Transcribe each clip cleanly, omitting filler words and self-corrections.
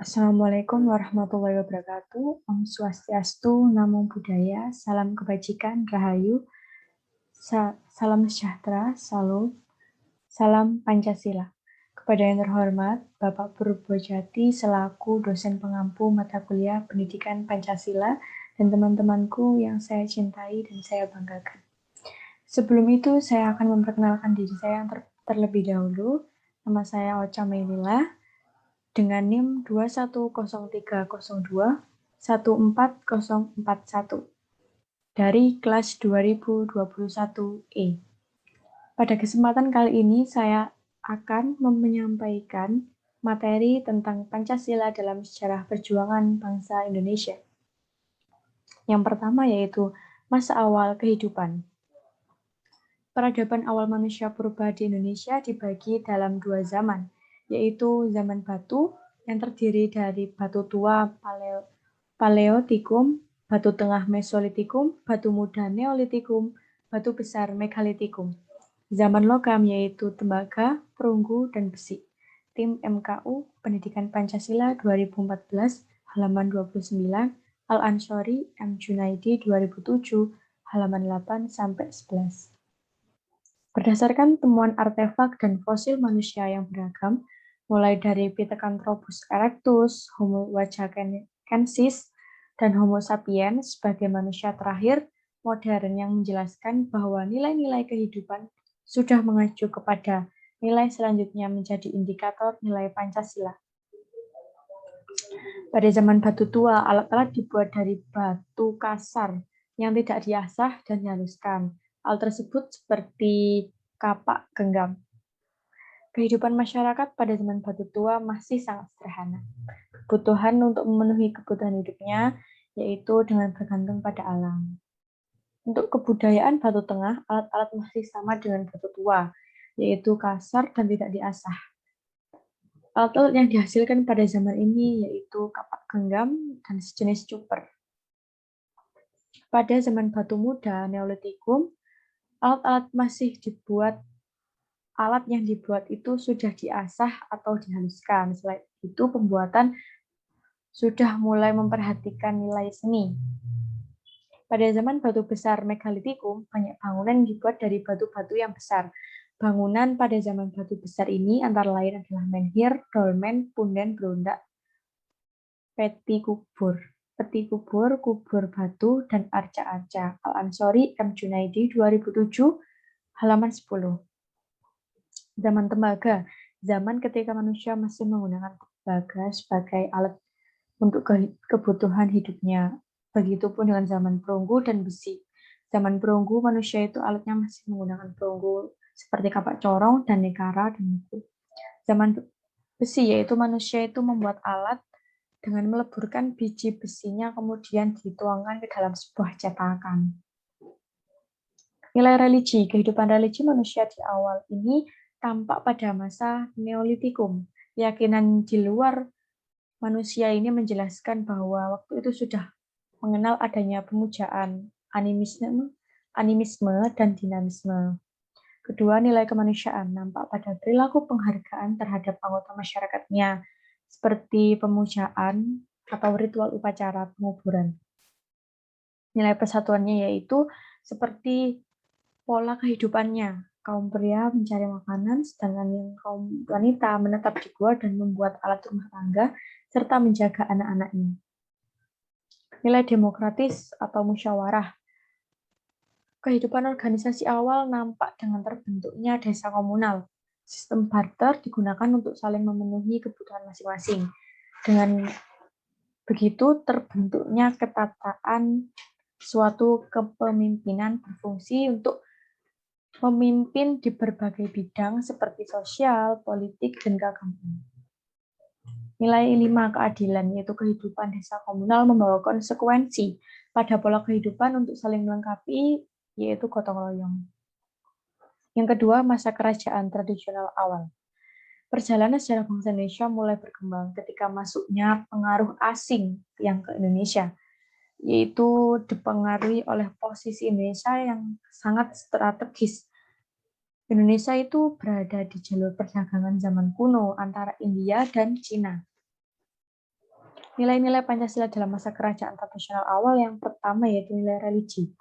Assalamualaikum warahmatullahi wabarakatuh. Om Swastiastu, Namo Buddhaya, Salam Kebajikan, Rahayu, Salam Sejahtera, Salam Pancasila. Kepada yang terhormat, Bapak Purbojati selaku dosen pengampu mata kuliah Pendidikan Pancasila dan teman-temanku yang saya cintai dan saya banggakan. Sebelum itu, saya akan memperkenalkan diri saya yang terlebih dahulu. Nama saya Ocha Melila dengan NIM 21020214041 dari kelas 2021E. Pada kesempatan kali ini saya akan menyampaikan materi tentang Pancasila dalam sejarah perjuangan bangsa Indonesia. Yang pertama yaitu masa awal kehidupan. Peradaban awal manusia purba di Indonesia dibagi dalam dua zaman, yaitu zaman batu yang terdiri dari batu tua Paleotikum, batu tengah Mesolitikum, batu muda Neolitikum, batu besar Megalitikum. Zaman logam yaitu tembaga, perunggu, dan besi. Tim MKU Pendidikan Pancasila 2014, halaman 29, Al-Ansori, M. Junaidi 2007, halaman 8-11. Berdasarkan temuan artefak dan fosil manusia yang beragam, mulai dari Pithecanthropus erectus, Homo wajakensis, dan Homo sapiens sebagai manusia terakhir modern yang menjelaskan bahwa nilai-nilai kehidupan sudah mengacu kepada nilai selanjutnya menjadi indikator nilai Pancasila. Pada zaman batu tua, alat-alat dibuat dari batu kasar yang tidak diasah dan dihaluskan. Hal tersebut seperti kapak genggam. Kehidupan masyarakat pada zaman batu tua masih sangat sederhana. Kebutuhan untuk memenuhi kebutuhan hidupnya yaitu dengan bergantung pada alam. Untuk kebudayaan batu tengah, alat-alat masih sama dengan batu tua, yaitu kasar dan tidak diasah. Alat-alat yang dihasilkan pada zaman ini yaitu kapak genggam dan sejenis cuper. Pada zaman batu muda, Neolitikum, alat-alat masih dibuat alat yang dibuat itu sudah diasah atau dihaluskan. Selain itu, pembuatan sudah mulai memperhatikan nilai seni. Pada zaman batu besar Megalitikum, banyak bangunan yang dibuat dari batu-batu yang besar. Bangunan pada zaman batu besar ini antara lain adalah menhir, dolmen, punden, berondak, peti kubur, kubur batu, dan arca-arca. Al-Ansori, M. Junaidi, 2007, halaman 10. Zaman tembaga, zaman ketika manusia masih menggunakan tembaga sebagai alat untuk kebutuhan hidupnya. Begitupun dengan zaman perunggu dan besi. Zaman perunggu, manusia itu alatnya masih menggunakan perunggu seperti kapak corong dan nekara dan buku. Zaman besi, yaitu manusia itu membuat alat dengan meleburkan biji besinya kemudian dituangkan ke dalam sebuah cetakan. Nilai religi, kehidupan religi manusia di awal ini tampak pada masa Neolitikum. Keyakinan di luar manusia ini menjelaskan bahwa waktu itu sudah mengenal adanya pemujaan, animisme dan dinamisme. Kedua, nilai kemanusiaan nampak pada perilaku penghargaan terhadap anggota masyarakatnya, seperti pemujaan atau ritual upacara penguburan. Nilai persatuannya yaitu seperti pola kehidupannya. Kaum pria mencari makanan, sedangkan yang kaum wanita menetap di gua dan membuat alat rumah tangga, serta menjaga anak-anaknya. Nilai demokratis atau musyawarah. Kehidupan organisasi awal nampak dengan terbentuknya desa komunal. Sistem barter digunakan untuk saling memenuhi kebutuhan masing-masing. Dengan begitu terbentuknya ketataan suatu kepemimpinan berfungsi untuk memimpin di berbagai bidang seperti sosial, politik, dan keagamaan. Nilai 5, keadilan, yaitu kehidupan desa komunal membawa konsekuensi pada pola kehidupan untuk saling melengkapi, yaitu gotong royong. Yang kedua, masa kerajaan tradisional awal. Perjalanan sejarah bangsa Indonesia mulai berkembang ketika masuknya pengaruh asing yang ke Indonesia, yaitu dipengaruhi oleh posisi Indonesia yang sangat strategis. Indonesia itu berada di jalur perdagangan zaman kuno antara India dan Cina. Nilai-nilai Pancasila dalam masa kerajaan tradisional awal yang pertama yaitu nilai religi.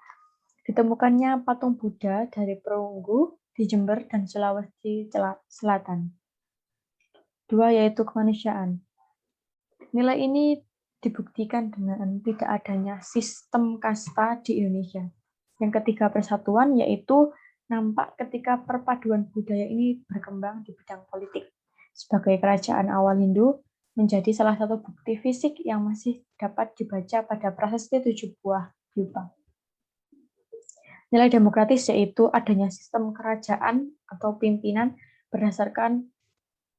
Ditemukannya patung Buddha dari Perunggu di Jember dan Sulawesi Selatan. 2 yaitu kemanusiaan. Nilai ini dibuktikan dengan tidak adanya sistem kasta di Indonesia. Yang ketiga persatuan yaitu nampak ketika perpaduan budaya ini berkembang di bidang politik. Sebagai kerajaan awal Hindu, menjadi salah satu bukti fisik yang masih dapat dibaca pada prasasti 7 buah yupa. Nilai demokratis yaitu adanya sistem kerajaan atau pimpinan berdasarkan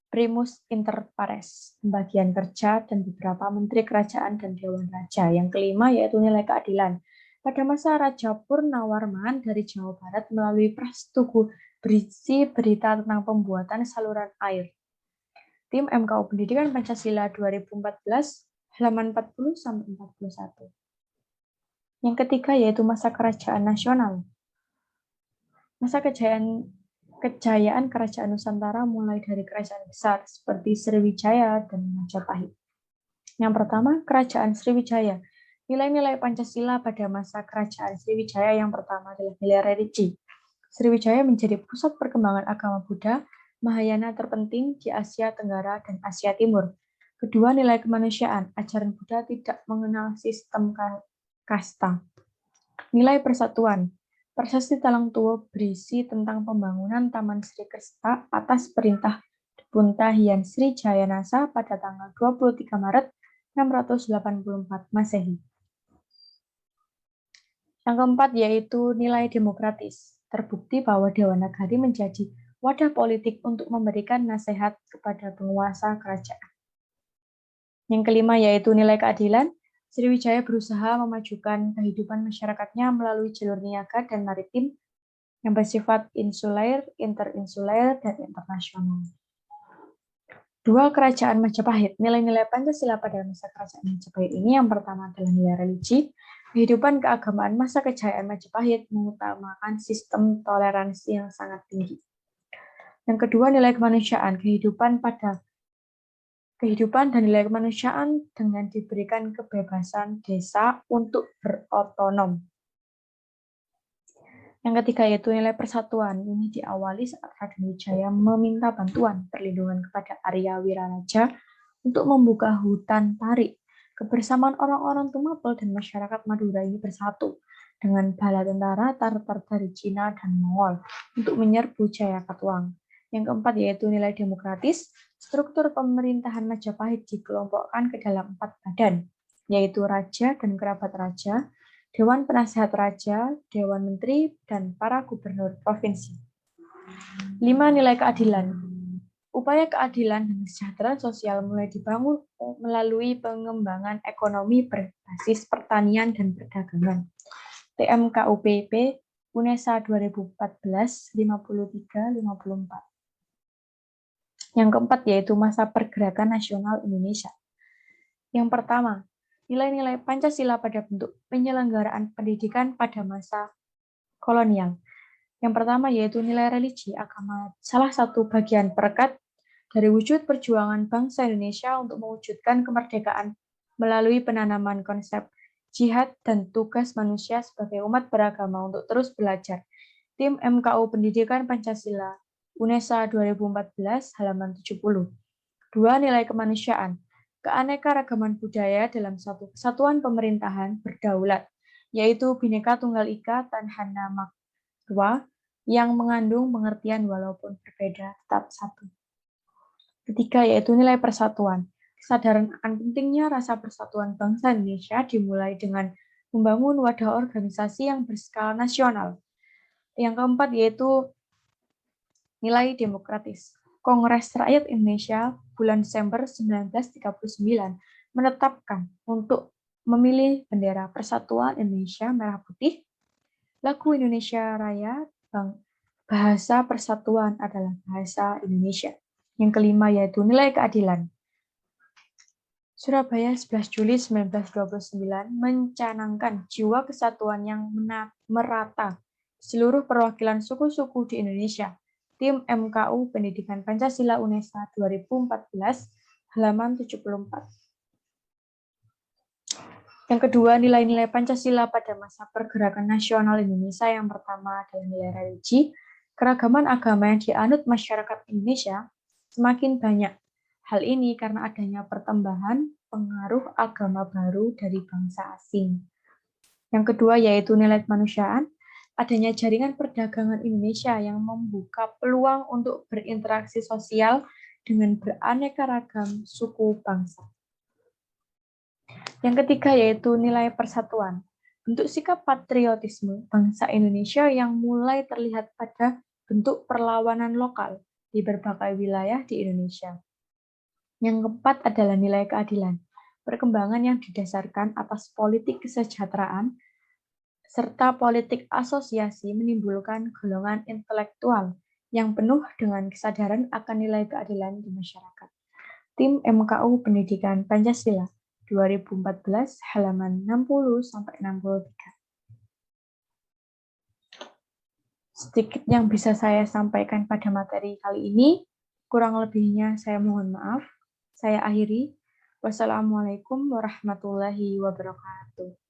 primus inter pares, pembagian kerja dan beberapa menteri kerajaan dan dewan raja. Yang kelima yaitu nilai keadilan. Pada masa Raja Purnawarman dari Jawa Barat melalui Prastugu berisi berita tentang pembuatan saluran air. Tim MKU Pendidikan Pancasila 2014, halaman 40-41. Yang ketiga yaitu masa kerajaan nasional. Masa kejayaan kerajaan Nusantara mulai dari kerajaan besar seperti Sriwijaya dan Majapahit. Yang pertama, kerajaan Sriwijaya. Nilai-nilai Pancasila pada masa kerajaan Sriwijaya yang pertama adalah nilai religi. Sriwijaya menjadi pusat perkembangan agama Buddha Mahayana terpenting di Asia Tenggara dan Asia Timur. Kedua, nilai kemanusiaan. Ajaran Buddha tidak mengenal sistem kasta. Nilai persatuan. Prasasti Talang Tuo berisi tentang pembangunan Taman Sri Krista atas perintah Punta Hyang Sri Jayanasa pada tanggal 23 Maret 684 Masehi. Yang keempat yaitu nilai demokratis. Terbukti bahwa Dewan Nagari menjadi wadah politik untuk memberikan nasihat kepada penguasa kerajaan. Yang kelima yaitu nilai keadilan. Sriwijaya berusaha memajukan kehidupan masyarakatnya melalui jalur niaga dan maritim yang bersifat insuler, interinsuler, dan internasional. 2. Kerajaan Majapahit. Nilai-nilai Pancasila pada masa kerajaan Majapahit ini yang pertama adalah nilai religi. Kehidupan keagamaan masa kejayaan Majapahit mengutamakan sistem toleransi yang sangat tinggi. Yang kedua, nilai kemanusiaan, kehidupan dan nilai kemanusiaan dengan diberikan kebebasan desa untuk berotonom. Yang ketiga yaitu nilai persatuan. Ini diawali saat Raden Wijaya meminta bantuan perlindungan kepada Arya Wiraraja untuk membuka hutan tarik. Kebersamaan orang-orang Tumapel dan masyarakat Madura ini bersatu dengan bala tentara Tartar dari Cina dan Mongol untuk menyerbu Jayakatwang. Yang keempat yaitu nilai demokratis. Struktur pemerintahan Majapahit dikelompokkan ke dalam 4 badan, yaitu Raja dan Kerabat Raja, Dewan Penasehat Raja, Dewan Menteri, dan para gubernur provinsi. 5. Nilai keadilan. Upaya keadilan dan kesejahteraan sosial mulai dibangun melalui pengembangan ekonomi berbasis pertanian dan perdagangan. TMKUPP UNESA 2014 53-54. Yang keempat yaitu masa pergerakan nasional Indonesia. Yang pertama, nilai-nilai Pancasila pada bentuk penyelenggaraan pendidikan pada masa kolonial. Yang pertama yaitu nilai religi agama, salah satu bagian perekat dari wujud perjuangan bangsa Indonesia untuk mewujudkan kemerdekaan melalui penanaman konsep jihad dan tugas manusia sebagai umat beragama untuk terus belajar. Tim MKU Pendidikan Pancasila UNESA 2014 halaman 70. 2. Nilai kemanusiaan. Keanekaragaman budaya dalam satu kesatuan pemerintahan berdaulat, yaitu Bhinneka Tunggal Ika Tanhana Makwa yang mengandung pengertian walaupun berbeda tetap satu. Ketiga yaitu nilai persatuan. Kesadaran akan pentingnya rasa persatuan bangsa Indonesia dimulai dengan membangun wadah organisasi yang berskala nasional. Yang keempat yaitu nilai demokratis. Kongres Rakyat Indonesia bulan Desember 1939 menetapkan untuk memilih bendera Persatuan Indonesia Merah Putih, lagu Indonesia Raya, bahasa persatuan adalah bahasa Indonesia. Yang kelima yaitu nilai keadilan. Surabaya 11 Juli 1929 mencanangkan jiwa kesatuan yang merata seluruh perwakilan suku-suku di Indonesia. Tim MKU Pendidikan Pancasila UNESA 2014 halaman 74. Yang kedua, nilai-nilai Pancasila pada masa pergerakan nasional Indonesia. Yang pertama adalah nilai religi. Keragaman agama yang dianut masyarakat Indonesia semakin banyak. Hal ini karena adanya pertambahan pengaruh agama baru dari bangsa asing. Yang kedua yaitu nilai kemanusiaan. Adanya jaringan perdagangan Indonesia yang membuka peluang untuk berinteraksi sosial dengan beraneka ragam suku bangsa. Yang ketiga yaitu nilai persatuan. Bentuk sikap patriotisme bangsa Indonesia yang mulai terlihat pada bentuk perlawanan lokal di berbagai wilayah di Indonesia. Yang keempat adalah nilai keadilan. Perkembangan yang didasarkan atas politik kesejahteraan serta politik asosiasi menimbulkan golongan intelektual yang penuh dengan kesadaran akan nilai keadilan di masyarakat. Tim MKU Pendidikan Pancasila 2014 halaman 60-63. Sedikit yang bisa saya sampaikan pada materi kali ini, kurang lebihnya saya mohon maaf. Saya akhiri. Wassalamualaikum warahmatullahi wabarakatuh.